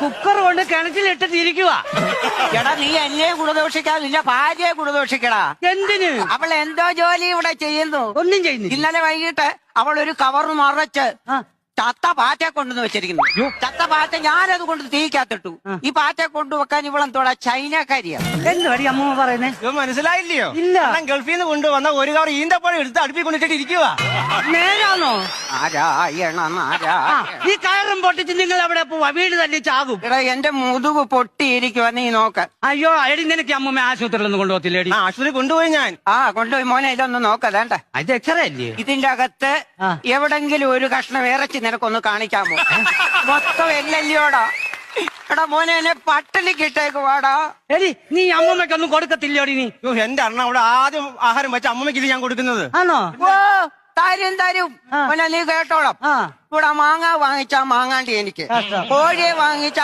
Cooker കൊണ്ട് കിണറ്റിലിട്ടിരിക്കുക. എടാ നീ എന്നെ ഗുണദോഷിക്കാതെ നിന്റെ ഭാര്യയെ ഗുണദോഷിക്കടാ. എന്തിന്? അവൾ എന്തോ ജോലി ഇവിടെ ചെയ്യുന്നു. ഒന്നും ചെയ്യുന്നില്ല. ഇന്നലെ വൈകിട്ട് അവൾ ഒരു കവർ മറച്ച് ചത്ത പാറ്റയെ കൊണ്ടുവന്ന് വെച്ചിരിക്കുന്നു. ചത്ത പാറ്റ ഞാനത് കൊണ്ട് തീക്കകത്തിട്ടു. ഈ പാറ്റയെ കൊണ്ടുവെക്കാൻ ഇവളെന്തോടാ ചൈനക്കാരിയാ. എന്തുവാടി അമ്മ പറയുന്നേ? മനസ്സിലായില്ലയോ? ഇല്ല. ഗൾഫിൽ നിന്ന് കൊണ്ടുവന്ന ഒരു കവർ ഈന്തപ്പഴം എടുത്ത് അടുപ്പിൽ കൊണ്ടിട്ട് ഇരിക്കുക. നേരാണോ? നാരായണ നാരായണ. ഈ കയറും പൊട്ടിച്ച് നിങ്ങൾ അവിടെ പോവാ, വീട് തന്നെ ചാകും. എടാ എന്റെ മുതുക് പൊട്ടിയിരിക്കുവ, നീ നോക്ക. അയ്യോ എടി, നിനക്ക് അമ്മൂമ്മ ആശുപത്രിയിൽ ഒന്നും കൊണ്ടുപോകത്തില്ലേടി? ആശുപത്രി കൊണ്ടുപോയി ഞാൻ. കൊണ്ടുപോയി മോനെ, ഇതൊന്ന് നോക്കതേണ്ട. അത് എക്സ്റേ അല്ലേ? ഇതിന്റെ അകത്ത് എവിടെങ്കിലും ഒരു കഷ്ണം ഇറച്ചി നിനക്കൊന്ന് കാണിക്കാമോ? മൊത്തം എല്ലല്ലോടാ. എടാ മോനെ, എന്നെ പട്ടിണിക്ക് ഇട്ടേക്ക് വാടാ. എടി നീ അമ്മൂമ്മയ്ക്കൊന്നും കൊടുക്കത്തില്ലോടി നീ? എന്റെ അണ്ണ അവിടെ ആദ്യം ആഹാരം വെച്ച അമ്മയ്ക്ക് ഞാൻ കൊടുക്കുന്നത്. ആണോ? ഓ തരും മോനെ, നീ കേട്ടോളാം. ഇവിടെ മാങ്ങ വാങ്ങിച്ചാ മാങ്ങാണ്ടി എനിക്ക്, കോഴിയെ വാങ്ങിച്ചാ